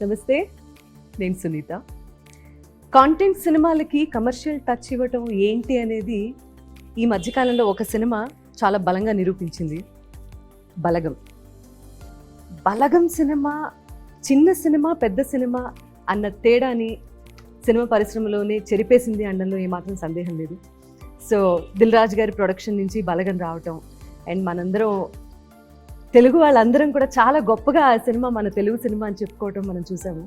నమస్తే, నేను సునీత. కాంటెంట్ సినిమాలకి కమర్షియల్ టచ్ ఇవ్వటం ఏంటి అనేది ఈ మధ్యకాలంలో ఒక సినిమా చాలా బలంగా నిరూపించింది. బలగం. బలగం సినిమా చిన్న సినిమా, పెద్ద సినిమా అన్న తేడాని సినిమా పరిశ్రమలోనే చెరిపేసింది అనడంలో ఏమాత్రం సందేహం లేదు. సో దిల్ రాజు గారి ప్రొడక్షన్ నుంచి బలగం రావటం అండ్ మనందరం తెలుగు వాళ్ళందరం కూడా చాలా గొప్పగా ఆ సినిమా మన తెలుగు సినిమా అని చెప్పుకోవటం మనం చూసాము.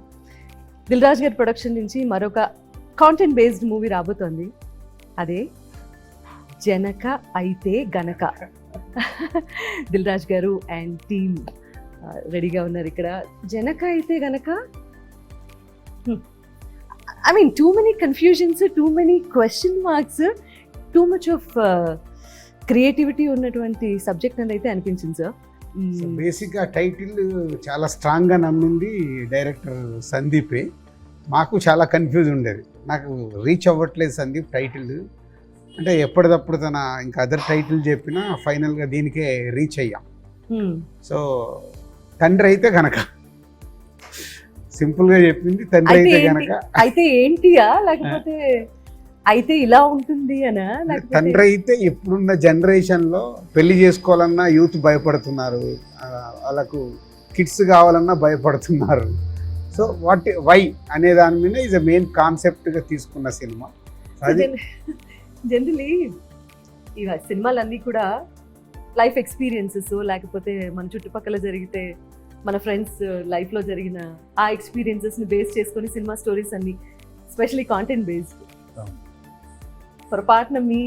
దిల్ రాజు గారి ప్రొడక్షన్ నుంచి మరొక కాంటెంట్ బేస్డ్ మూవీ రాబోతోంది. అదే జనక అయితే గనక. దిల్ రాజు గారు అండ్ టీమ్ రెడీగా ఉన్నారు ఇక్కడ. జనక అయితే గనక, I mean too many confusions, too many question marks, too much of creativity ఉన్నటువంటి సబ్జెక్ట్ అని అయితే అనిపించింది సార్. బేసిక్గా టైటిల్ చాలా స్ట్రాంగ్గా నమ్మింది డైరెక్టర్ సందీపే. మాకు చాలా కన్ఫ్యూజ్ ఉండేది, నాకు రీచ్ అవ్వట్లేదు సందీప్ టైటిల్ అంటే. ఎప్పటికప్పుడు తన ఇంకా అదర్ టైటిల్ చెప్పినా ఫైనల్గా దీనికే రీచ్ అయ్యాం. సో తండ్రి అయితే కనుక సింపుల్గా చెప్పింది, తండ్రి అయితే కనుక. అయితే ఏంటియా లేకపోతే అయితే ఇలా ఉంటుంది అనా? తండ్రి అయితే ఇప్పుడున్న జనరేషన్లో పెళ్లి చేసుకోవాలన్నా యూత్ భయపడుతున్నారు, వాళ్ళకు కిడ్స్ కావాలన్నా భయపడుతున్నారు. సో వై అనే దాని మీద ఈజ్ అ మెయిన్ కాన్సెప్ట్గా తీసుకున్న సినిమా. జనరలీ ఈ సినిమాలన్నీ కూడా లైఫ్ ఎక్స్పీరియన్సెస్, లేకపోతే మన చుట్టుపక్కల జరిగితే మన ఫ్రెండ్స్ లైఫ్లో జరిగిన ఆ ఎక్స్పీరియన్సెస్ని బేస్ చేసుకొని సినిమా స్టోరీస్ అన్ని, స్పెషలీ కాంటెంట్ బేస్డ్. పొరపాటున మీ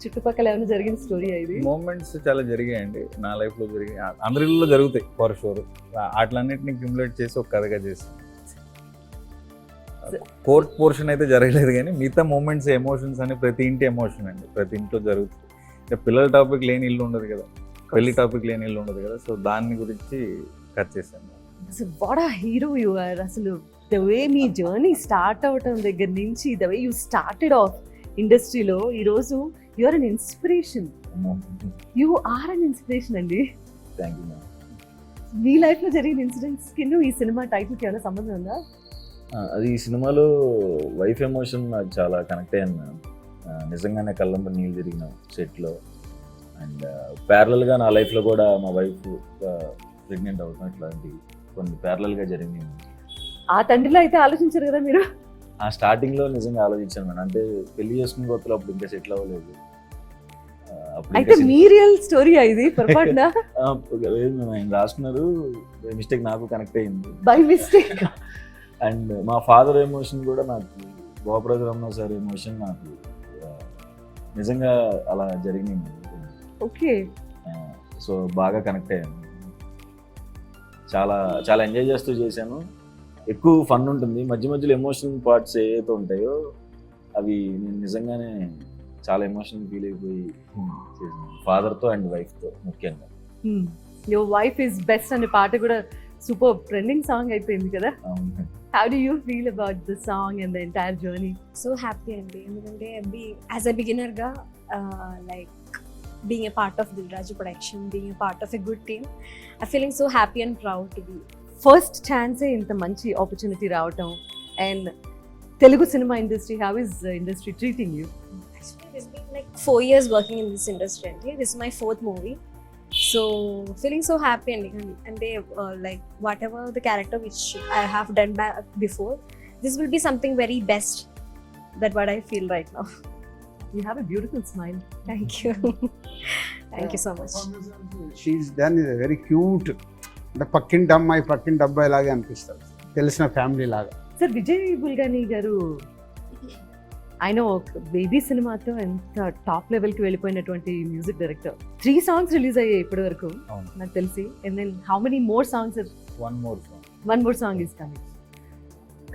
చుట్టుపక్కల ఏమైనా జరిగిన స్టోరీ ఇది? మూమెంట్స్ చాలా జరిగాయండి నా లైఫ్లో, జరిగాయి, అందరిలో జరుగుతాయి ఫర్ షూర్. అట్లన్నిటిని క్యూములేట్ చేసి ఒక కథగా చేసి. కోర్ట్ పోర్షన్ అయితే జరగలేదు, కానీ మిగతా మూమెంట్స్, ఎమోషన్స్ అని ప్రతి ఇంటి ఎమోషన్ అండి, ప్రతి ఇంట్లో జరుగుతుంది. ఇక పిల్లల టాపిక్ లేని ఇల్లు ఉండదు కదా, పెళ్లి టాపిక్ లేని ఇల్లు ఉండదు కదా. సో దాని గురించి కట్ చేశాను. అసలు what a hero you are. అసలు ద వే మీ జర్నీ స్టార్ట్ అవటం దగ్గర నుంచి, the way you started off ఇండస్ట్రీలో ఈరోజు you are an inspiration. You are an inspiration అండి. Thank you. మీ లైఫ్లో జరిగిన ఇన్సిడెంట్స్ కింద ఈ సినిమా టైటిల్కి ఏమైనా సంబంధం ఉందా? అది ఈ సినిమాలో వైఫ్ ఎమోషన్ నాకు చాలా కనెక్ట్ అయ్యాను మ్యామ్. నిజంగానే కళ్ళంబ నీళ్ళు తిరిగిన సెట్లో. అండ్ ప్యారలల్గా నా లైఫ్లో కూడా మా వైఫ్ ప్రెగ్నెంట్ అవుతాం, ఇట్లాంటివి కొన్ని ప్యారలల్గా జరిగినాయి. ఆ తండ్రిలో అయితే ఆలోచించారు కదా మీరు? ఆ స్టార్టింగ్లో నిజంగా ఆలోచించాను మేడం. అంటే పెళ్లి చేసుకున్న కొత్తలో అప్పుడు ఇంకా సెటిల్ అవ్వలేదు. అయితే మీ రియల్ స్టోరీ ఇది పొరపాటున? ఆయన రాసుకున్నారు, మిస్టేక్ నాకు కనెక్ట్ అయ్యింది. By mistake. అండ్ మా ఫాదర్ ఎమోషన్ కూడా నాకు, గోపరాజు రమణ సార్ ఎమోషన్ నాకు నిజంగా అలా జరిగింది. ఓకే. సో బాగా కనెక్ట్ అయ్యాను, చాలా చాలా ఎంజాయ్ చేస్తూ చేశాను. ఎక్కువ ఫన్ ఉంటుంది, మధ్య మధ్యలో ఎమోషనల్ పార్ట్స్ ఏవైతే ఉంటాయో అవి నేను నిజంగానే చాలా ఎమోషనల్ ఫీల్ అయిపోయి చేశాను, ఫాదర్తో అండ్ వైఫ్తో ముఖ్యంగా. యువర్ వైఫ్ ఇస్ బెస్ట్ అనే పాట కూడా సూపర్ ట్రెండింగ్ సాంగ్ అయిపోయింది కదా. How do you feel about the song and the entire journey? So happy అండి, ఎందుకంటే as a beginner గా like being a part of Dil Raju production, being a part of a good team, I'm feeling so happy and proud to be. First ఛాన్సే ఇంత మంచి opportunity రావటం. And Telugu cinema industry, how is industry treating you? Actually it's been like 4 years working in this industry అండి. This is my 4th movie. So feeling so happy and they like whatever the character which I have done before, this will be something very best. That what I feel right now. You have a beautiful smile. Thank you. Thank you so much. She's done is very cute. అంటే పక్కింటి అబ్బాయి లాగా అనిపిస్తారు, తెలిసిన family లాగా. Sir, Vijay Bulganin గారు ఆయన ఒక బేబీ సినిమాతో ఎంత టాప్ లెవెల్కి వెళ్ళిపోయినటువంటి మ్యూజిక్ డైరెక్టర్. 3 songs రిలీజ్ అయ్యాయి ఇప్పటి వరకు నాకు తెలిసి. And then how many more songs? One more song is coming.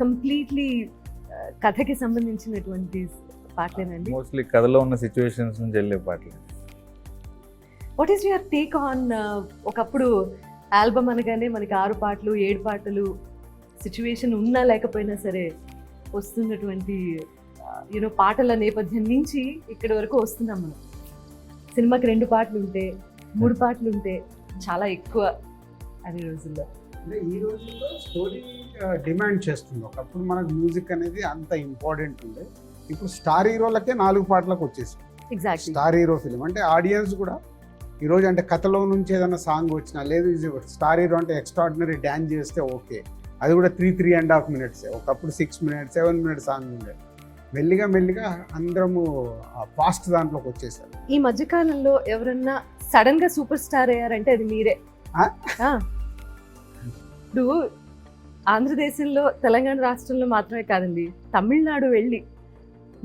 Completely కథకి సంబంధించినటువంటి పాటలేనండి? మోస్ట్లీ కథలో ఉన్న సిచ్యువేషన్స్ నుంచి వెళ్ళే పాటలు. What is your take on? ఒకప్పుడు ఆల్బమ్ అనగానే మనకి 6 పాటలు 7 పాటలు సిచ్యువేషన్ ఉన్నా లేకపోయినా సరే వస్తున్నటువంటి యూనో పాటల నేపథ్యం నుంచి ఇక్కడి వరకు వస్తున్నాం మనం. సినిమాకి 2 పాటలు ఉంటే 3 పాటలు ఉంటే చాలా ఎక్కువ అనే రోజుల్లో. ఈ రోజుల్లో స్టోరీ డిమాండ్ చేస్తుంది. ఒకప్పుడు మనకు మ్యూజిక్ అనేది అంత ఇంపార్టెంట్ ఉండే. ఇప్పుడు స్టార్ హీరోలకే 4 పాటలకు వచ్చేసింది. ఎగ్జాక్ట్లీ. స్టార్ హీరో ఫిలిం అంటే ఆడియన్స్ కూడా ఈరోజు అంటే కథలో నుంచి ఏదైనా సాంగ్ వచ్చినా, లేదు స్టార్ హీరో అంటే ఎక్స్ట్రాడినరీ డ్యాన్స్ చేస్తే ఓకే, అది కూడా 3.5 minutes. ఒకప్పుడు 6 minutes 7 minutes సాంగ్ ఉండే. మెల్లిగా మెల్లిగా అందరము ఫాస్ట్ దాంట్లోకి వచ్చేసారు. ఈ మధ్యకాలంలో ఎవరన్నా సడన్ గా సూపర్ స్టార్ అయ్యారంటే అది మీరే. ఆ? ఆ. ఇప్పుడు ఆంధ్రదేశంలో తెలంగాణ రాష్ట్రంలో మాత్రమే కాదండి, తమిళనాడు వెళ్ళి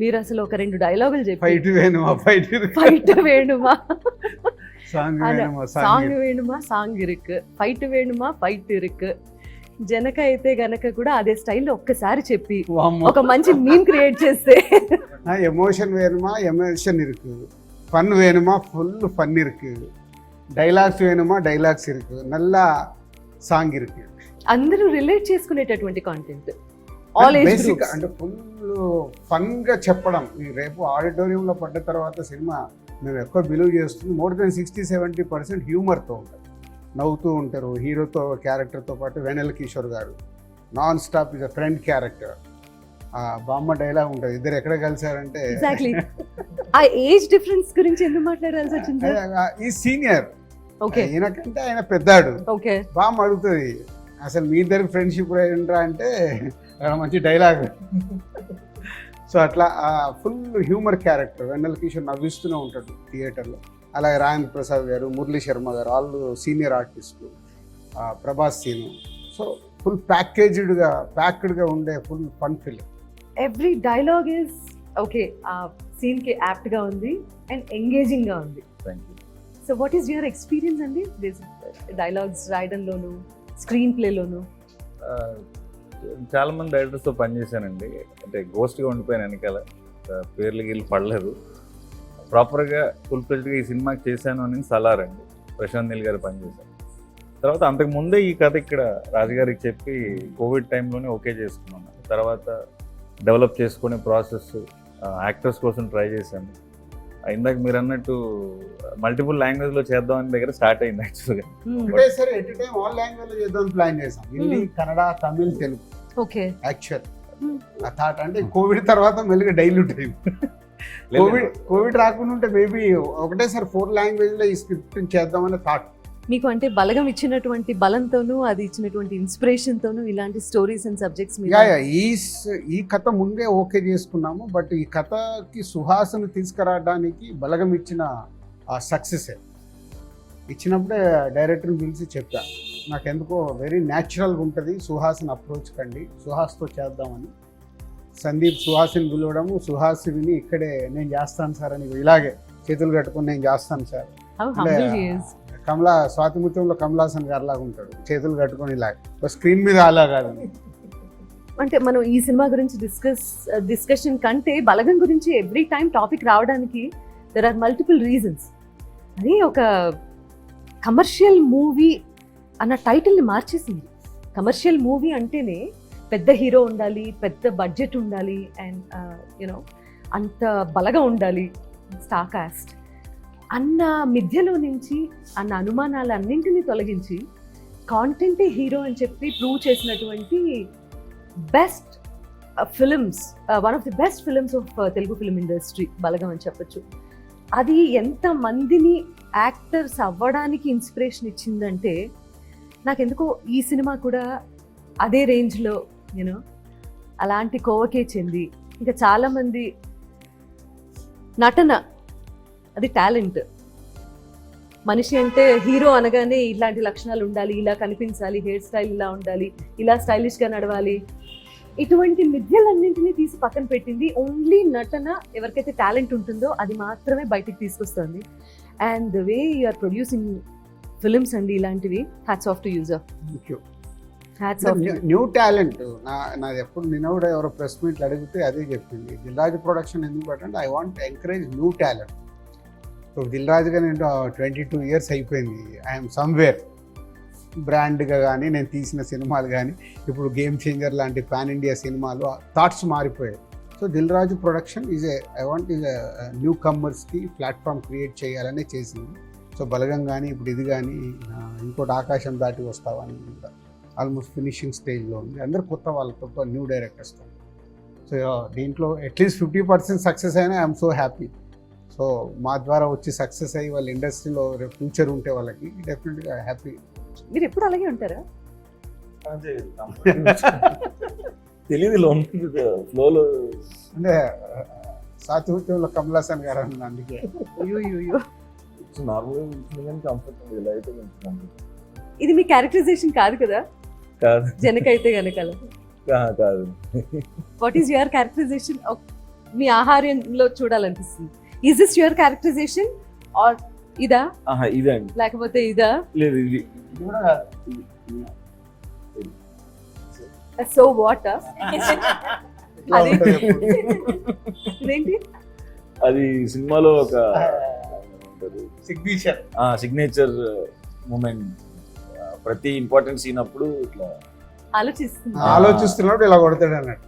మీరు అసలు ఒక 2 డైలాగులు చెప్పి ఫైట్ వేణుమా ఫైట్ వేణుమా సాంగ్ వేణుమా సాంగ్ వేణుమా సాంగ్ ఇరుకు, ఫైట్ వేణుమా ఫైట్ ఇరుకు, జనక అయితే గనక కూడా అదే స్టైల్లో ఒక్కసారి చెప్పి ఒక మంచి మీమ్ క్రియేట్ చేస్తే ఎమోషన్ వేணுமா ఎమోషన్ ఇருக்கு, ఫన్ వేணுமா ఫుల్ ఫన్ ఇருக்கு, డైలాగ్స్ వేணுமா డైలాగ్స్ ఇருக்கு, నల్ల సాంగ్ ఇருக்கு. అందరూ రిలేట్ చేసుకునేటటువంటి content, all age basic groups. అంటే ఫుల్ ఫన్ గా చెప్పడం. ఈ రేపు ఆడిటోరియంలో పడ్డ తర్వాత సినిమా మేము ఎక్కువ బిలీవ్ చేస్తుంది మోర్ దెన్ 60-70% హ్యూమర్తో ఉంటుంది, నవ్వుతూ ఉంటారు. హీరోతో క్యారెక్టర్తో పాటు వెనెల కిషోర్ గారు non stop is a friend character. బామ్మ డైలాగ్ ఉంటుంది, ఇద్దరు ఎక్కడ కలిసారంటే ఎగ్జాక్ట్లీ. ఆ ఏజ్ డిఫరెన్స్ గురించి ఎందుకు మాట్లాడాల్సి వచ్చింది? ఈ సీనియర్, ఓకే ఈయనకంటే ఆయన పెద్దాడు. ఓకే. బామ్మ అడుగుతుంది అసలు మీ ఇద్దరు ఫ్రెండ్షిప్ ఏంట్రా అంటే మంచి డైలాగ్. సో అట్లా ఫుల్ హ్యూమర్ క్యారెక్టర్. వెన్నెల కిషోర్ నవ్విస్తూనే ఉంటాడు థియేటర్లో. అలాగే రాజేంద్ర ప్రసాద్ గారు, మురళీ శర్మ గారు, వాళ్ళు సీనియర్ ఆర్టిస్టులు, ప్రభాస్ సీను. సో ఫుల్ ప్యాక్డ్గా ఉండే full fun film. Every dialogue is okay, ఆ సీన్ కి యాప్ట్ గా ఉంది అండ్ ఎంగేజింగ్ గా ఉంది. Thank you. So what is your experience అండి డైలాగ్స్ రాయడంలోను, స్క్రీన్ ప్లేలోను? చాలా మంది డైరెక్టర్స్తో పనిచేశానండి. అంటే గోస్ట్గా ఉండిపోయాను వెనకాల, పేర్లు గీళ్ళు పడలేదు. ప్రాపర్గా ఫుల్ ఫ్లెడ్జ్గా ఈ సినిమాకి చేశాను అని సలార్ అండి, ప్రశాంత్ నీల్ గారు పనిచేశాను. తర్వాత అంతకుముందే ఈ కథ ఇక్కడ రాజుగారికి చెప్పి కోవిడ్ టైంలోనే ఓకే చేసుకున్నాను. తర్వాత డెవలప్ చేసుకునే ప్రాసెస్, యాక్టర్స్ కోసం ట్రై చేశాను. ఇందాక మీరు అన్నట్టు మల్టిపుల్ లాంగ్వేజ్లో చేద్దామని దగ్గర స్టార్ట్ అయింది యాక్చువల్గా. అంటే సరే ఎట్ టైం ఆల్ లాంగ్వేజ్ లో చేద్దాం ప్లాన్ చేసాం, హిందీ, కన్నడ, తమిళ్, తెలుగు. ఓకే. యాక్చువల్ ఆ థాట్ అంటే కోవిడ్ తర్వాత మెల్లిగా డైల్యూట్ అయింది. కోవిడ్ రాకుండా ఉంటే మేబీ ఒకటేసారి 4 లాంగ్వేజ్ లో ఈ స్క్రిప్ట్ చేద్దామనే థాట్. మీకు అంటే బలగం ఇచ్చినటువంటి బలంతోనూ, అది ఇచ్చినటువంటి ఇన్స్పిరేషన్ తోనూ ఇలాంటి స్టోరీస్ అండ్ సబ్జెక్ట్స్ మీద ఈ కథ ముందే ఓకే చేసుకున్నాము. బట్ ఈ కథకి సుహాస్ను తీసుకురావడానికి బలగం ఇచ్చిన ఆ సక్సెస్ ఇచ్చినప్పుడే డైరెక్టర్ని పిలిచి చెప్పా, నాకెందుకో వెరీ న్యాచురల్గా ఉంటుంది, సుహాస్ని అప్రోచ్ కండి, సుహాస్తో చేద్దామని. సందీప్ సుహాస్ని పిలవడము, సుహాస్ విని ఇక్కడే నేను చేస్తాను సార్ అని ఇలాగే చేతులు కట్టుకొని నేను చేస్తాను sir. How humble he is. స్వాతిముత్యంలో Kamal Haasan గారు లాగా ఉంటాడు, చేతులు కట్టుకొని ఇలాగ. స్క్రీన్ మీద అలా కాదు. అంటే మనం ఈ సినిమా గురించి డిస్కషన్ కంటే బలగం గురించి ఎవ్రీ టైం టాపిక్ రావడానికి దెర్ ఆర్ మల్టిపుల్ రీజన్స్. అది ఒక కమర్షియల్ మూవీ అన్న టైటిల్ని మార్చేసింది. కమర్షియల్ మూవీ అంటేనే పెద్ద హీరో ఉండాలి, పెద్ద బడ్జెట్ ఉండాలి, అండ్ యూనో అంత బలగా ఉండాలి, స్టార్ కాస్ట్ అన్న మిథ్యలో నుంచి, అన్న అనుమానాలన్నింటినీ తొలగించి కాంటెంటే హీరో అని చెప్పి ప్రూవ్ చేసినటువంటి best films, one of the best films of Telugu film industry Balagam అని చెప్పచ్చు. అది ఎంతమందిని యాక్టర్స్ అవ్వడానికి ఇన్స్పిరేషన్ ఇచ్చిందంటే, నాకెందుకో ఈ సినిమా కూడా అదే రేంజ్లో యూనో అలాంటి కోవకే చెంది, ఇంకా చాలామంది నటన అది టాలెంట్. మనిషి అంటే హీరో అనగానే ఇలాంటి లక్షణాలు ఉండాలి, ఇలా కనిపించాలి, హెయిర్ స్టైల్ ఇలా ఉండాలి, ఇలా స్టైలిష్గా నడవాలి, ఇటువంటి మిథ్యలన్నింటినీ తీసి పక్కన పెట్టింది. ఓన్లీ నటన, ఎవరికైతే టాలెంట్ ఉంటుందో అది మాత్రమే బయటికి తీసుకొస్తుంది. And the way you're producing films అండి ఇలాంటివి, hats off to you sir. Hats off. New talent నాది ఎప్పుడు నిన్న కూడా ఎవరో ప్రెస్ మీట్లు అడిగితే అదే చెప్పింది, దిల్రాజు ప్రొడక్షన్ ఎందుకు పెట్టండి, I want encourage new talent. So దిల్రాజుగా నేను 22 years అయిపోయింది, ఐఎమ్ సమ్వేర్. బ్రాండ్గా కానీ నేను తీసిన సినిమాలు కానీ ఇప్పుడు గేమ్ చేంజర్ లాంటి పాన్ ఇండియా సినిమాలు థాట్స్ మారిపోయాయి. So Dil Raju production I want new కమ్మర్స్కి platform create చేయాలనే చేసింది. సో బలగం కానీ ఇప్పుడు ఇది కానీ ఇంకోటి ఆకాశం దాటి వస్తావని. ఆల్మోస్ట్ ఫినిషింగ్ స్టేజ్లో ఉంది. అందరు కొత్త వాళ్ళతో, న్యూ డైరెక్టర్స్తో. సో దీంట్లో అట్లీస్ట్ 50% సక్సెస్ అయినా ఐఎమ్ సో హ్యాపీ. సో మా ద్వారా వచ్చి సక్సెస్ అయ్యి వాళ్ళ ఇండస్ట్రీలో ఫ్యూచర్ ఉంటే వాళ్ళకి డెఫినెట్గా హ్యాపీ. మీరు ఎప్పుడు అలాగే ఉంటారా? తెలియదు ఫ్లోలో అంటే సాతుత్యంలో కమల్ హాసన్ గారు అన్నది అందుకే. అయ్యో నార్మల్గా కంఫర్టబుల్ ఇలా అయితే కంఫర్టబుల్. ఇది మీ క్యారెక్టరైజేషన్ కాదు కదా కాదు జనకైతే గనకాల. కాదు. What is your characterization? మీ ఆహార్యంలో చూడాలనిపిస్తుంది. Is this your characterization or ఇదా ఇదే అండి. లేకపోతే ఇదా? లేదు ఇది కూడా సో వాట్ అది ఇదేంటి? అది సినిమాలో ఒక సిగ్నేచర్ సిగ్నేచర్ మూమెంట్. ప్రతి ఇంపార్టెంట్ సీన్ అప్పుడు ఇట్లా ఆలోచిస్తున్నప్పుడు ఇలా కొడతాడు అన్నట్టు.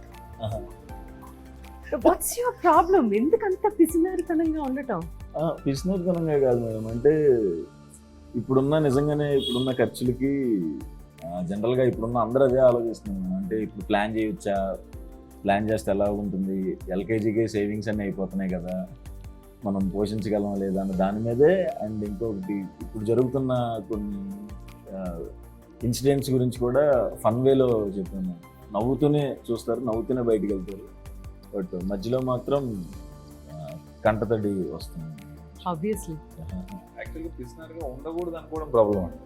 What's your problem? ఎందుకంత పిసినారితనంగా ఉండటం? పిసినతనంగా కాదు మేడం, అంటే ఇప్పుడున్న ఖర్చులకి జనరల్గా ఇప్పుడున్న అందరూ అదే ఆలోచిస్తున్నాం. అంటే ఇప్పుడు ప్లాన్ చేయొచ్చా, ప్లాన్ చేస్తే ఎలా ఉంటుంది, ఎల్కేజీకి సేవింగ్స్ అన్నీ అయిపోతున్నాయి కదా, మనం పోషించగలమా లేదా అన్న దాని మీదే. అండ్ ఇంకొకటి ఇప్పుడు జరుగుతున్న కొన్ని ఇన్సిడెంట్స్ గురించి కూడా ఫన్ వేలో చెప్పాను. నవ్వుతూనే చూస్తారు, నవ్వుతూనే బయటికి వెళ్తారు, బట్ మధ్యలో మాత్రం కంటతడి వస్తుంది. ఆబ్వియస్లీ యాక్చువల్గా పిసినారిగా ఉండకూడదు అనుకోవడం ప్రాబ్లం అండి.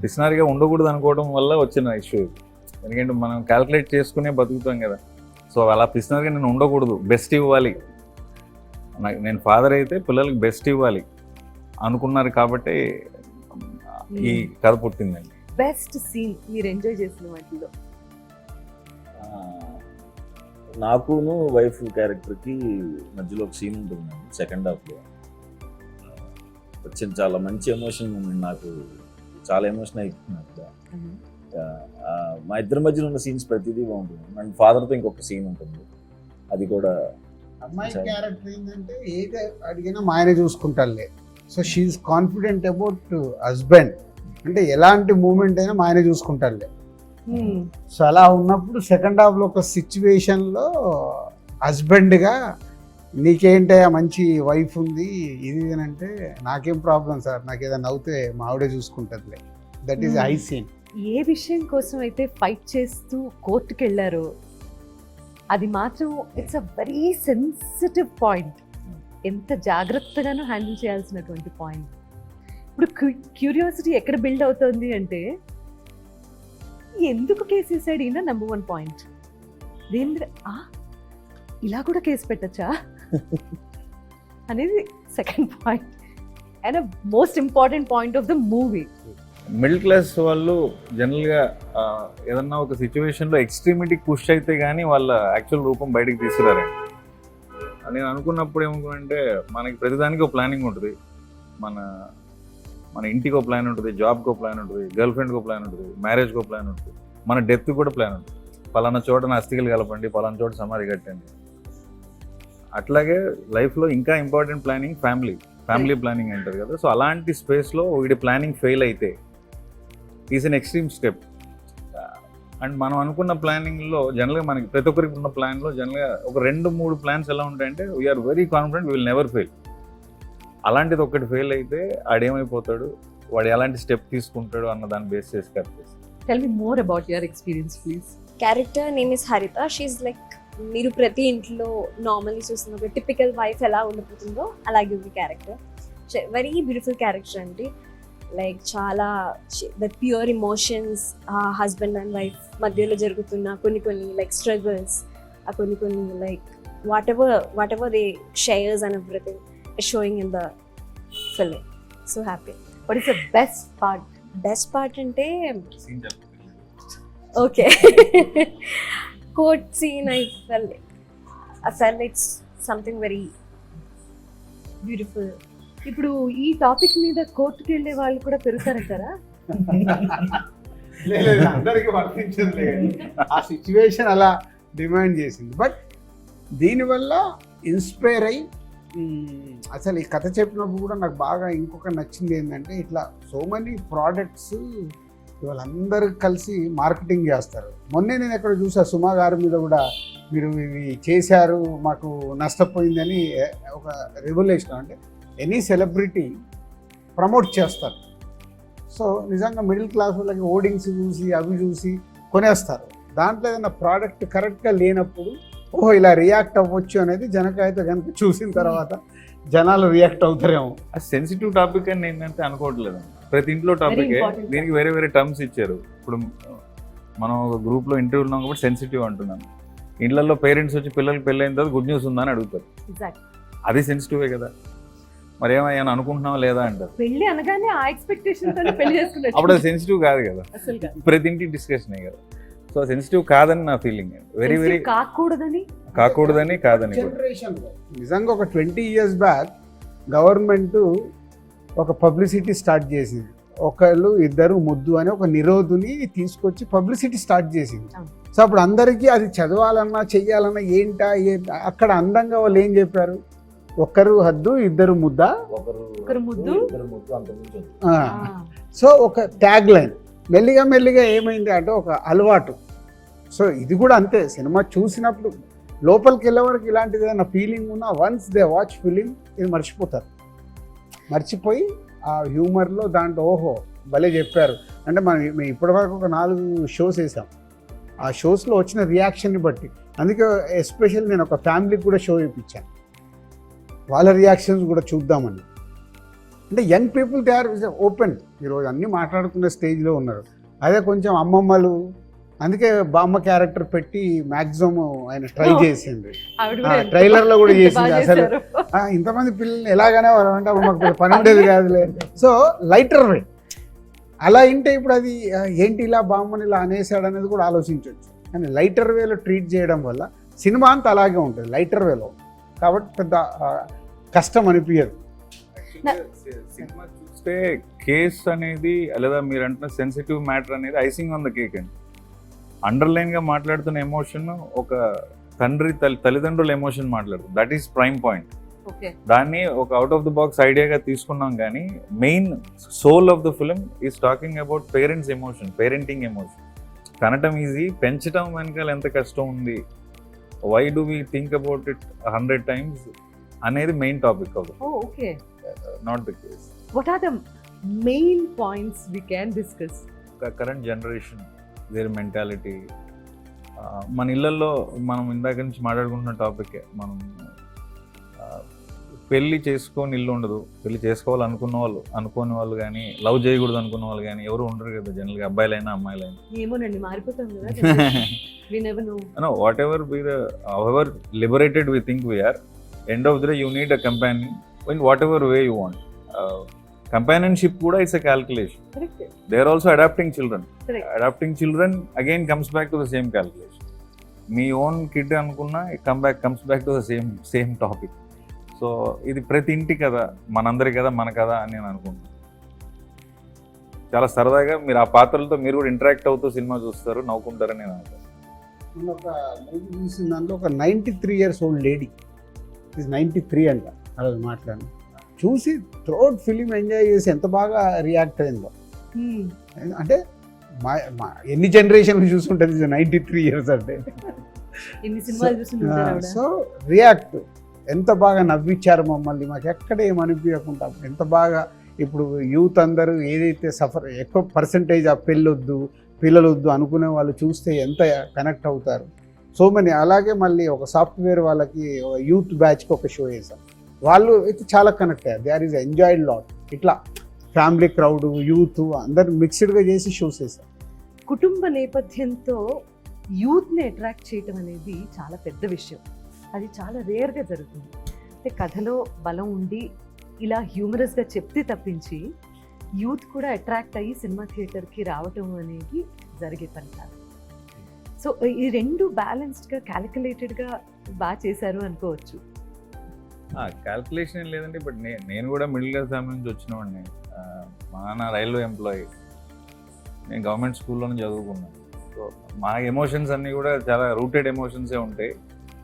పిసినారిగా ఉండకూడదు అనుకోవడం వల్ల వచ్చిన ఇష్యూ. ఎందుకంటే మనం క్యాల్కులేట్ చేసుకునే బతుకుతాం కదా. సో అలా పిసినారిగా నేను ఉండకూడదు, బెస్ట్ ఇవ్వాలి, నేను ఫాదర్ అయితే పిల్లలకి బెస్ట్ ఇవ్వాలి అనుకున్నారు కాబట్టి ఈ కథ పుట్టిందండి. బెస్ట్ సీన్ మీరు ఎంజాయ్ చేసిన వాటిలో? నాకును వైఫ్ క్యారెక్టర్కి మధ్యలో ఒక సీన్ ఉంటుంది సెకండ్ హాఫ్లో. వచ్చిన చాలా మంచి ఎమోషన్ మూమెంట్, నాకు చాలా ఎమోషన్ అయిపోతుంది. మా ఇద్దరి మధ్యలో ఉన్న సీన్స్ ప్రతిదీ బాగుంటుంది. అండ్ ఫాదర్తో ఇంకొక సీన్ ఉంటుంది, అది కూడా. అమ్మాయి క్యారెక్టర్ ఏంటంటే ఏది అడిగినా మా ఆయన చూసుకుంటారులే. So she is confident about husband, అంటే ఎలాంటి మూమెంట్ అయినా మా ఆయన చూసుకుంటారులే. సో అలా ఉన్నప్పుడు సెకండ్ హాఫ్లో ఒక సిచ్యువేషన్లో హస్బెండ్గా నీకేంటే మంచి వైఫ్ ఉంది ఇది అంటే, నాకేం ప్రాబ్లం సార్, నాకు ఏదైనా అవుతే మా ఆవిడే చూసుకుంటుందిలే. That is high scene. ఏ విషయం కోసం అయితే ఫైట్ చేస్తూ కోర్టుకి వెళ్ళారో అది మాత్రం it's a very sensitive point. ఎంత జాగ్రత్తగానో హ్యాండిల్ చేయాల్సినటువంటి పాయింట్. ఇప్పుడు క్యూరియాసిటీ ఎక్కడ బిల్డ్ అవుతుంది అంటే, ఎందుకు కేసు వేసాడు ఈయన? Number 1 point. దేని మీద ఇలా కూడా కేసు పెట్టచ్చా అనేది second point. And most important point of the movie. Middle class వాళ్ళు జనరల్గా ఏదన్నా ఒక సిచ్యువేషన్లో ఎక్స్ట్రీమిటీకి పుష్ అయితే కానీ వాళ్ళ యాక్చువల్ రూపం బయటకు తీసుకురారండి. నేను అనుకున్నప్పుడు ఏమనుకుంటే, మనకి ప్రతిదానికి ఒక ప్లానింగ్ ఉంటుంది. మన ఇంటికి ఒక ప్లాన్ ఉంటుంది, జాబ్కి ఒక ప్లాన్ ఉంటుంది, గర్ల్ ఫ్రెండ్కి ఒక ప్లాన్ ఉంటుంది, మ్యారేజ్కి ఒక ప్లాన్ ఉంటుంది, మన డెత్కి కూడా ప్లాన్ ఉంటుంది. పలానా చోట నా అస్థికలు కలపండి, పలానా చోట సమాధి కట్టండి. అట్లాగే లైఫ్లో ఇంకా ఇంపార్టెంట్ ప్లానింగ్ ఫ్యామిలీ ప్లానింగ్ అంటారు కదా. సో అలాంటి స్పేస్లో వీడి ప్లానింగ్ ఫెయిల్ అయితే is an extreme step. And మనం అనుకున్న ప్లానింగ్లో జనరల్గా మనకి ప్రతి ఒక్కరికి ఉన్న ప్లాన్లో జనరల్గా ఒక 2-3 ప్లాన్స్ ఎలా ఉంటాయంటే, we're very confident, we will never fail. అలాంటిది ఒకటి ఫెయిల్ అయితే ఆడేమైపోతాడు, వాడు ఎలాంటి స్టెప్ తీసుకుంటాడు అన్న దాన్ని బేస్ చేసి కట్ చేస్తాడు. Tell me more about your experience please. Character name is హరిత. షీఈ్ లైక్, మీరు ప్రతి ఇంట్లో నార్మల్లీ చూస్తున్న ఒక టిపికల్ వైఫ్ ఎలా ఉండిపోతుందో అలాగే ఉంది క్యారెక్టర్. వెరీ బ్యూటిఫుల్ క్యారెక్టర్ అండి. లైక్ చాలా the pure emotions, husband and wife మధ్యలో జరుగుతున్న కొన్ని లైక్ స్ట్రగుల్స్, కొన్ని like whatever they shares and everything showing in the film. So happy. What is the best part? Best part అంటే okay, court scene. I felt it's something very beautiful. ఇప్పుడు ఈ topic మీద కోర్టుకి వెళ్ళే వాళ్ళు కూడా పెరుగుతారంటారా? అందరికీ వర్తించదులే, ఆ సిచ్యువేషన్ అలా డిమాండ్ చేసింది. బట్ దీనివల్ల ఇన్స్పైర్ అయ్యి అసలు ఈ కథ చెప్పినప్పుడు కూడా నాకు బాగా ఇంకొక నచ్చింది ఏంటంటే, ఇట్లా సో మెనీ ప్రోడక్ట్స్ వాళ్ళందరూ కలిసి మార్కెటింగ్ చేస్తారు. మొన్నే నేను ఎక్కడ చూసా, సుమా గారి మీద కూడా మీరు ఇవి చేశారు మాకు నష్టపోయిందని ఒక రెగ్యులేషన్. అంటే ఎనీ సెలబ్రిటీ ప్రమోట్ చేస్తారు. సో నిజంగా మిడిల్ క్లాస్ వాళ్ళకి ఓడింగ్స్ చూసి అవి చూసి కొనేస్తారు. దాంట్లో ఏదైనా ప్రోడక్ట్ కరెక్ట్గా లేనప్పుడు ఓహో ఇలా రియాక్ట్ అవ్వచ్చు అనేది జనకైతే కనుక చూసిన తర్వాత జనాలు రియాక్ట్ అవుతారేమో. ఆ సెన్సిటివ్ టాపిక్ అని నేనైతే అనుకోవట్లేదు. ప్రతి ఇంట్లో టాపికే, important. దీనికి వేరే వేరే టర్మ్స్ ఇచ్చారు. ఇప్పుడు మనం ఒక గ్రూప్లో ఇంటర్వ్యూ ఉన్నాం కాబట్టి సెన్సిటివ్ అంటున్నాను. ఇళ్లలో పేరెంట్స్ వచ్చి పిల్లలకి పెళ్ళైన తర్వాత గుడ్ న్యూస్ ఉందా అని అడుగుతారు. ఎగ్జాక్ట్. అది సెన్సిటివే కదా. మరి ఏమయ్యాను అనుకుంటున్నావా లేదా అంటారు. పెళ్లి అనగానే ఆ ఎక్స్పెక్టేషన్ తోనే పెళ్లి చేసుకున్నట్టు. అప్పుడు అది సెన్సిటివ్ కాదు కదా, అసలు కాదు. ప్రతి ఇంటి డిస్కషనే కదా. సో సెన్సిటివ్ కాదని నా ఫీలింగ్. వెరీ వెరీ కాకూడదని కాకూడదని కాదని కూడా. జనరేషన్లో నిజంగా ఒక 20 years బ్యాక్ గవర్నమెంట్ ఒక పబ్లిసిటీ స్టార్ట్ చేసింది. ఒకళ్ళు ఇద్దరు ముద్దు అని ఒక నిరోధుని తీసుకొచ్చి పబ్లిసిటీ స్టార్ట్ చేసింది. సో అప్పుడు అందరికీ అది చదవాలన్నా చెయ్యాలన్నా ఏంటా అక్కడ అందంగా వాళ్ళు ఏం చెప్పారు, ఒకరు హద్దు ఇద్దరు ముద్ద, ఒకరు ముద్దు, సో ఒక ట్యాగ్ లైన్. మెల్లిగా మెల్లిగా ఏమైంది అంటే ఒక అలవాటు. సో ఇది కూడా అంతే, సినిమా చూసినప్పుడు లోపలికి వెళ్ళే వరకు ఇలాంటిది ఏదైనా ఫీలింగ్ ఉన్నా వన్స్ దే వాచ్ ఫిలిం ఇది మర్చిపోతారు. మర్చిపోయి ఆ హ్యూమర్లో దాంట్లో ఓహో భలే చెప్పారు అంటే మేము ఇప్పటివరకు ఒక 4 షోస్ వేసాం. ఆ షోస్లో వచ్చిన రియాక్షన్ని బట్టి, అందుకే ఎస్పెషల్ నేను ఒక ఫ్యామిలీకి కూడా షో ఇప్పించాను, వాళ్ళ రియాక్షన్స్ కూడా చూద్దామని. అంటే young people they are open, ఈరోజు అన్నీ మాట్లాడుకునే స్టేజ్లో ఉన్నారు. అదే కొంచెం అమ్మమ్మలు, అందుకే బామ్మ క్యారెక్టర్ పెట్టి మ్యాక్సిమం ఆయన ట్రై చేసింది. ట్రైలర్లో కూడా చేసింది. అసలు ఇంతమంది పిల్లల్ని ఎలాగనే అంటే అప్పుడు మాకు పని ఉండేది కాదులే. సో లైటర్ వే అలా ఇంటే ఇప్పుడు అది ఏంటి ఇలా బామ్మని ఇలా అనేసాడు అనేది కూడా ఆలోచించవచ్చు. కానీ లైటర్ వేలో ట్రీట్ చేయడం వల్ల సినిమా అంతా అలాగే ఉంటుంది లైటర్ వేలో, కాబట్టి పెద్ద కష్టం అనిపించదు. సినిమా చూస్తే కేస్ అనేది లేదా మీరు అంటున్న సెన్సిటివ్ మ్యాటర్ అనేది ఐసింగ్ ఆన్ ద కేక్ అండి. అండర్లైన్గా మాట్లాడుతున్న ఎమోషన్ ఒక తండ్రి తల్లిదండ్రుల ఎమోషన్ మాట్లాడుతుంది. That is prime point. దాన్ని ఒక అవుట్ ఆఫ్ ద బాక్స్ ఐడియాగా తీసుకున్నాం, కానీ main soul of the film is talking about parents emotion, parenting emotion. కనటం ఈజీ, పెంచడం వెనకాల ఎంత కష్టం ఉంది, why do we think about it 100 times అనేది main topic of not the case. What are the main points we can discuss? Current generation, their mentality. మన ఇళ్లలో మనం ఇందాక నుంచి మాట్లాడుకుంటున్న టాపికే. మనం పెళ్ళి చేసుకొని ఇల్లు ఉండదు, పెళ్ళి చేసుకోవాలనుకున్న వాళ్ళు, అనుకోని వాళ్ళు కానీ, లవ్ చేయకూడదు అనుకున్న వాళ్ళు కానీ ఎవరు ఉండరు కదా జనరల్గా, అబ్బాయిలైనా అమ్మాయిలైనా. ఏమోనండి, మారిపోతాం కదా. We never know. No, whatever be the, however liberated we think we are, end of the day you need a companion in whatever way you want. Companionship kuda is a calculation. Correct. They are also adopting children. Correct. Adopting children again comes back to the same calculation. Me own kid anukunna comes back to the same topic. So ఇది ప్రతి ఇంటి కదా, మనందరి కదా, మన కదా అని నేను అనుకుంటున్నాను. చాలా సరదాగా మీరు ఆ పాత్రలతో మీరు కూడా ఇంటరాక్ట్ అవుతూ సినిమా చూస్తారు, నవ్వుకుంటారని నేను అనుకుంటున్నాను. నేను ఒక మూవీ చూసిన దాంట్లో ఒక 93 years old లేడీ, 93 అంట, అలా మాట్లాడాను, చూసి త్రోట్ ఫిలిం ఎంజాయ్ చేసి ఎంత బాగా రియాక్ట్ అయిందో. అంటే మా ఎన్ని జనరేషన్లు చూసుంటుంది 93 years అంటే. సో రియాక్ట్ ఎంత బాగా నవ్వించారు మమ్మల్ని, మాకు ఎక్కడ ఏమనిపించకుండా ఎంత బాగా. ఇప్పుడు యూత్ అందరూ ఏదైతే ఎక్కువ పర్సంటేజ్ ఆ పిల్లలు వద్దు అనుకునే వాళ్ళు చూస్తే ఎంత కనెక్ట్ అవుతారు. So money. అలాగే మళ్ళీ ఒక సాఫ్ట్వేర్ వాళ్ళకి యూత్ బ్యాచ్కి ఒక షో చేసాం, వాళ్ళు అయితే చాలా కనెక్ట్ అయ్యారు. They are is enjoyed lot. ఇట్లా ఫ్యామిలీ క్రౌడ్, యూత్ అందరు మిక్స్డ్గా చేసి షోస్ చేసాం. కుటుంబ నేపథ్యంతో యూత్ని అట్రాక్ట్ చేయటం అనేది చాలా పెద్ద విషయం. అది చాలా రేర్గా జరుగుతుంది. అంటే కథలో బలం ఉండి ఇలా హ్యూమరస్గా చెప్తే తప్పించి యూత్ కూడా అట్రాక్ట్ అయ్యి సినిమా థియేటర్కి రావటం అనేది జరిగే పని కాదు. సో ఈ రెండు బ్యాలెన్స్డ్గా క్యాలిక్యులేటెడ్గా బాగా చేశారు అనుకోవచ్చు. క్యాల్కులేషన్ ఏం లేదండి, బట్ నేను కూడా మిడిల్ క్లాస్ ఫ్యామిలీ నుంచి వచ్చినవాడిని. మా నాన్న రైల్వే ఎంప్లాయీ, నేను గవర్నమెంట్ స్కూల్లోనే చదువుకున్నాను. సో మా ఎమోషన్స్ అన్నీ కూడా చాలా రూటెడ్ ఎమోషన్సే ఉంటాయి.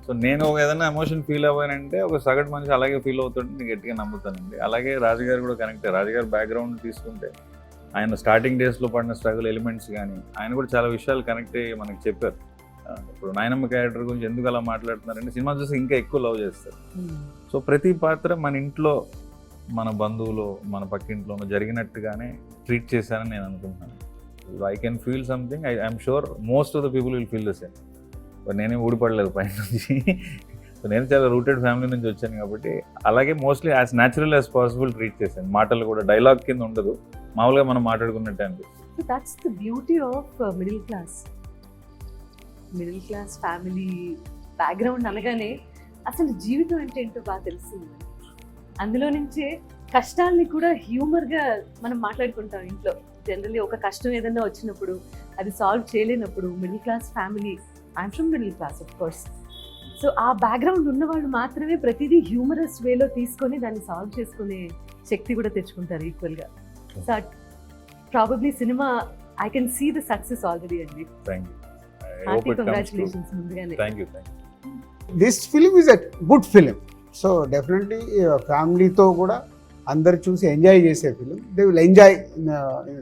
సో నేను ఏదైనా ఎమోషన్ ఫీల్ అవ్వానంటే ఒక సగటు మనిషి అలాగే ఫీల్ అవుతుంటే నేను గట్టిగా నమ్ముతానండి. అలాగే రాజుగారు కూడా కనెక్ట్. రాజుగారు బ్యాక్గ్రౌండ్ తీసుకుంటే ఆయన స్టార్టింగ్ డేస్లో పడిన స్ట్రగుల్ ఎలిమెంట్స్ కానీ ఆయన కూడా చాలా విషయాలు కనెక్ట్ అయ్యి మనకి చెప్పారు. ఇప్పుడు నాయనమ్మ క్యారెక్టర్ గురించి ఎందుకు అలా మాట్లాడుతున్నారంటే సినిమా చూసి ఇంకా ఎక్కువ లవ్ చేస్తారు. సో ప్రతి పాత్ర మన ఇంట్లో, మన బంధువులు, మన పక్కింట్లోనూ జరిగినట్టుగానే ట్రీట్ చేశానని నేను అనుకుంటున్నాను. I can feel something, I'm sure most of the people will feel the same. నేనేం ఊడిపడలేదు పైన నుంచి. సో నేను చాలా రూటెడ్ ఫ్యామిలీ నుంచి వచ్చాను కాబట్టి అలాగే mostly as natural as possible treat చేశాను. మాటలు కూడా డైలాగ్ కింద ఉండదు, మామూలుగా మనం మాట్లాడుకున్నట్టే అనిపిస్తుంది. That's the beauty of middle class family background అనగానే అసలు జీవితం అంటే ఏంటో బాగా తెలుస్తుంది. అందులో నుంచే కష్టాల్ని కూడా హ్యూమర్గా మనం మాట్లాడుకుంటాం ఇంట్లో. జనరల్లీ ఒక కష్టం ఏదైనా వచ్చినప్పుడు అది సాల్వ్ చేయలేనప్పుడు middle class family, I'm from middle class of course, so ఆ బ్యాక్గ్రౌండ్ ఉన్న వాళ్ళు మాత్రమే ప్రతిదీ హ్యూమరస్ వేలో తీసుకొని దాన్ని సాల్వ్ చేసుకునే శక్తి కూడా తెచ్చుకుంటారు ఈక్వల్గా. So probably cinema I can see the success already అండి. Thank you. హ్యాపీ కంగ్రాచులేషన్స్ ముందుగానే. Thank you. This film is a good film. So definitely ఫ్యామిలీతో కూడా అందరు చూసి ఎంజాయ్ చేసే film. They will enjoy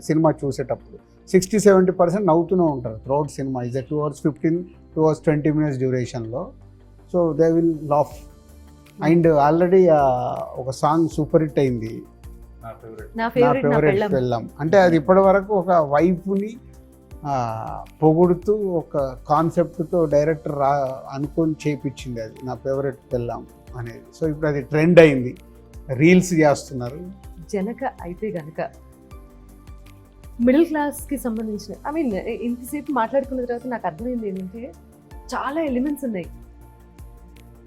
cinema చూసేటప్పుడు. 60-70% నవ్వుతూనే ఉంటారు throughout cinema. Is 2 hours 15, 2 hours 20 minutes డ్యూరేషన్లో. So they will laugh. And already ఒక సాంగ్ సూపర్ హిట్ అయింది, నా నా ఫేవరెట్ ఫేవరెట్ పెళ్ళాం. అంటే అది ఇప్పటి వరకు ఒక వైఫ్ని పొగుడుతూ ఒక కాన్సెప్ట్తో డైరెక్టర్ అనుకొని చేయించింది అది, నా ఫేవరెట్ పెళ్ళాం అనేది. సో ఇప్పుడు అది ట్రెండ్ అయింది, రీల్స్ చేస్తున్నారు. జనక అయితే గనక మిడిల్ క్లాస్కి సంబంధించిన, ఐ మీన్ ఇంతసేపు మాట్లాడుకున్న తర్వాత నాకు అర్థమైంది ఏంటంటే చాలా ఎలిమెంట్స్ ఉన్నాయి,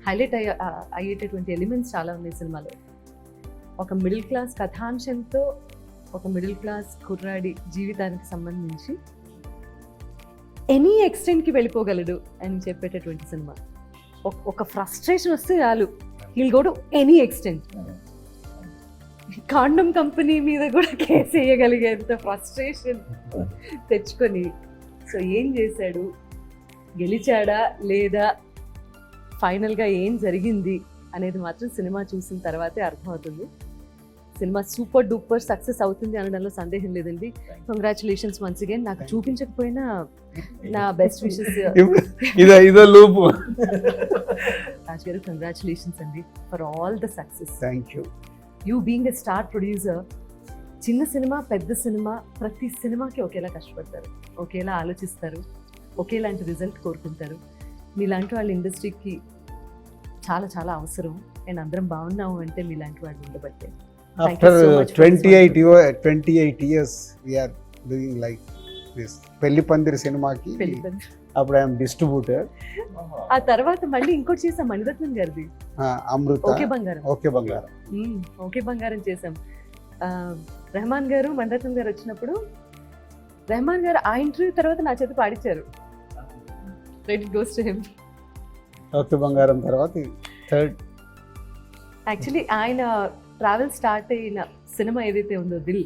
హైలైట్ అయ్యేటటువంటి ఎలిమెంట్స్ చాలా ఉన్నాయి సినిమాలో. ఒక మిడిల్ క్లాస్ కథాంశంతో ఒక మిడిల్ క్లాస్ కుర్రాడి జీవితానికి సంబంధించి ఎనీ ఎక్స్టెంట్కి వెళ్ళిపోగలడు అని చెప్పేటటువంటి సినిమా. ఒక ఫ్రస్ట్రేషన్ వస్తే చాలు, he'll go to any extent. Condom company మీద కూడా కేసు వేయగలిగేంత ఫ్రస్ట్రేషన్ తెచ్చుకొని, సో ఏం చేశాడు, గెలిచాడా లేదా, ఫైనల్గా ఏం జరిగింది అనేది మాత్రం సినిమా చూసిన తర్వాతే అర్థమవుతుంది. సినిమా సూపర్ డూపర్ సక్సెస్ అవుతుంది అనడంలో సందేహం లేదండి. Congratulations once again. నాకు చూపించకపోయినా నా బెస్ట్ విషెస్. ఇదో లూపు. రాజ్ గారు కంగ్రాచులేషన్స్ అండి for all the success. Thank you. You being a star producer, చిన్న సినిమా పెద్ద సినిమా ప్రతి సినిమాకి ఒకేలా కష్టపడతారు, ఒకేలా ఆలోచిస్తారు, ఒకేలాంటి రిజల్ట్ కోరుకుంటారు. మీలాంటి వాళ్ళ ఇండస్ట్రీకి చాలా చాలా అవసరం. అండ్ అందరం బాగున్నాము అంటే మీలాంటి వాళ్ళు ఉండబట్టే. After 28 years we're doing like this. Pelli Pandiri సినిమాకి అప్పుడు ఐఎమ్ డిస్ట్రిబ్యూటర్. ఆ తర్వాత మళ్ళీ ఇంకోటి చేసాం మణిరత్నం గారిది, అమృత. ఓకే బంగారం. ఓకే బంగారం. ఓకే బంగారం చేసాం. రెహమాన్ గారు మణిరత్నం గారు వచ్చినప్పుడు రెహమాన్ గారు ఆ ఇంటర్వ్యూ తర్వాత నా చేత పాడించారు. Credit goes to him. Okay Bangaram తర్వాత థర్డ్. యాక్చువల్లీ ఆయన ట్రావెల్ స్టార్ట్ అయిన సినిమా ఏదైతే ఉందో దిల్,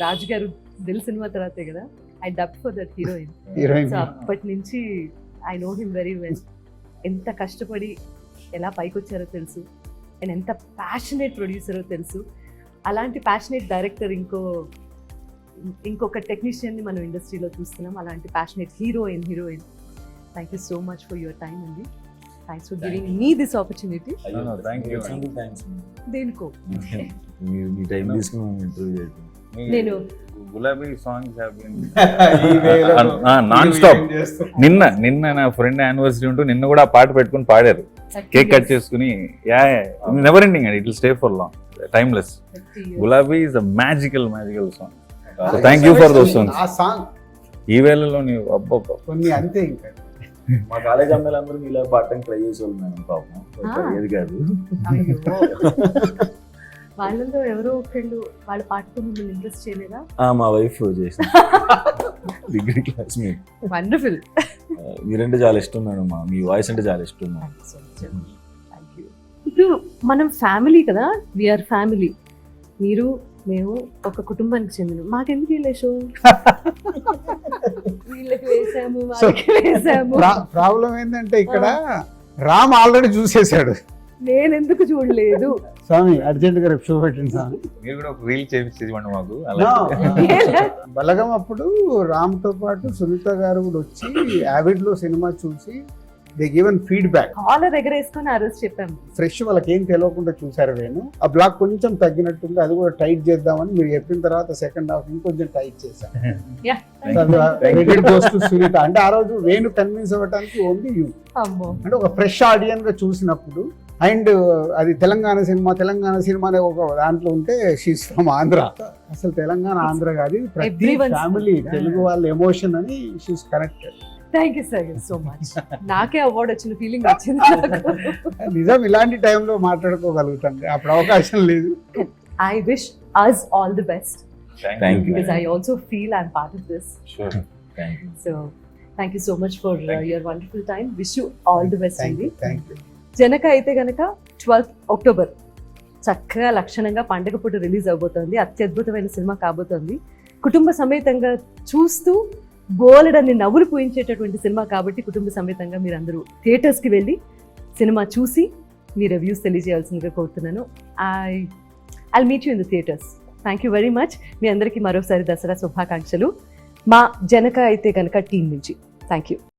రాజు గారు దిల్ సినిమా తర్వాతే కదా I dub for that heroine. So అప్పటి నుంచి I know him very well. ఎంత కష్టపడి ఎలా పైకి వచ్చారో తెలుసు, అండ్ ఎంత ప్యాషనేట్ ప్రొడ్యూసరో తెలుసు. అలాంటి ప్యాషనేట్ డైరెక్టర్ ఇంకొక టెక్నీషియన్ని మనం ఇండస్ట్రీలో చూస్తున్నాం. అలాంటి passionate heroine. Thank you so much for your time అండి. Thanks for giving me this opportunity. Thank you. దేనికో మీ టైం తీసుకుని ఇంటర్వ్యూ చేయడం. నేను Gulabi songs have been non stop. నిన్న నా ఫ్రెండ్ యానివర్సరీ ఉంటూ నిన్న కూడా ఆ పాట పెట్టుకుని పాడారు, కేక్ కట్ చేసుకుని. Never ending and it will stay for long, timeless. Gulabi is a magical song. Thank you for those songs. ఆ సాంగ్ ఈ వేళలో నీవు అబ్బబ్బా కొన్ని అంతే. ఇంకా మా కాలేజ్ అమ్మాయిలందరూ ఇలా పాడటానికి ట్రై చేసేవాళ్ళు మేడం, పాపం ఏది కాదు. వాళ్ళలో ఎవరో ఒకళ్ళు వాళ్ళ పాటతో మిమ్మల్ని ఇంట్రెస్ట్ చేయలేదా? మా వైఫ్ చేసిన డిగ్రీ క్లాస్మేట్. వండర్ఫుల్. మీరంటే చాలా ఇష్టం మేడం, మీ వాయిస్ అంటే చాలా ఇష్టం. ఇప్పుడు మనం ఫ్యామిలీ కదా, వీఆర్ ఫ్యామిలీ. మీరు మేము ఒక కుటుంబానికి చెందిన, మాకెందుకు వీళ్ళే షో, వీళ్ళకి వేసాము వాళ్ళకి వేసాము. ప్రాబ్లం ఏంటంటే ఇక్కడ రామ్ ఆల్రెడీ చూసేసాడు. నేను ఎందుకు చూడలేదు? స్వామి అర్జెంట్గా రేపు షో పెట్టండి స్వామి. మీరు కూడా ఒక రీల్ చేయించేది మాకు No. అలా. బలగం అప్పుడు రామ్తో పాటు సునీత గారు కూడా వచ్చి యావిడ్లో సినిమా చూసి దే గివెన్ ఫీడ్బ్యాక్. కాలర్ దగ్గర వేసుకొని ఆ రోజు చెప్పాము. ఫ్రెష్ వాళ్ళకి ఏం తెలియకుండా చూసారు నేను. ఆ బ్లాక్ కొంచెం తగ్గినట్టుంది, అది కూడా టైట్ చేద్దామని మీరు చెప్పిన తర్వాత సెకండ్ హాఫ్ ఇంకొంచెం టైట్ చేశాను. Yeah. సునీత అంటే ఆ రోజు వేణు కన్విన్స్ అవ్వడానికి ఓన్లీ యూ. అమ్మో. అంటే ఒక ఫ్రెష్ ఆడియన్స్ గా చూసినప్పుడు, అండ్ అది తెలంగాణ సినిమా అనే ఒక దాంట్లో ఉంటే షీస్ ఫ్రమ్ ఆంధ్ర. అసలు తెలంగాణ ఆంధ్ర కాదు, ప్రతి Everyone's ఫ్యామిలీ తెలుగు వాళ్ళ ఎమోషన్ అని she's connected. Thank you sir so much. నాకే అవార్డు వచ్చిన ఫీలింగ్ వచ్చింది నాకు. నిజం, ఇలాంటి టైంలో మాట్లాడుకోగలుగుతాం, అప్పుడు అవకాశం లేదు. I wish us all the best Thank you. because I also feel I'm part of this. Sure. Thank you. So thank you so much for your wonderful time. Wish you all the best thank అండి. You, thank you. Janaka Aithe Ganaka 12th October చక్కగా లక్షణంగా పండగ పూట release అవబోతోంది. అత్యద్భుతమైన cinema కాబోతోంది. కుటుంబ సమేతంగా చూస్తూ బోలెడన్ని నవ్వులు పూయించేటటువంటి సినిమా కాబట్టి కుటుంబ సమేతంగా మీరు అందరూ థియేటర్స్కి వెళ్ళి సినిమా చూసి మీ రివ్యూస్ తెలియజేయాల్సిందిగా కోరుతున్నాను. I meet you in the theatres. Thank you very much. మీ అందరికీ మరోసారి దసరా శుభాకాంక్షలు మా జనక అయితే కనుక టీం నుంచి. Thank you.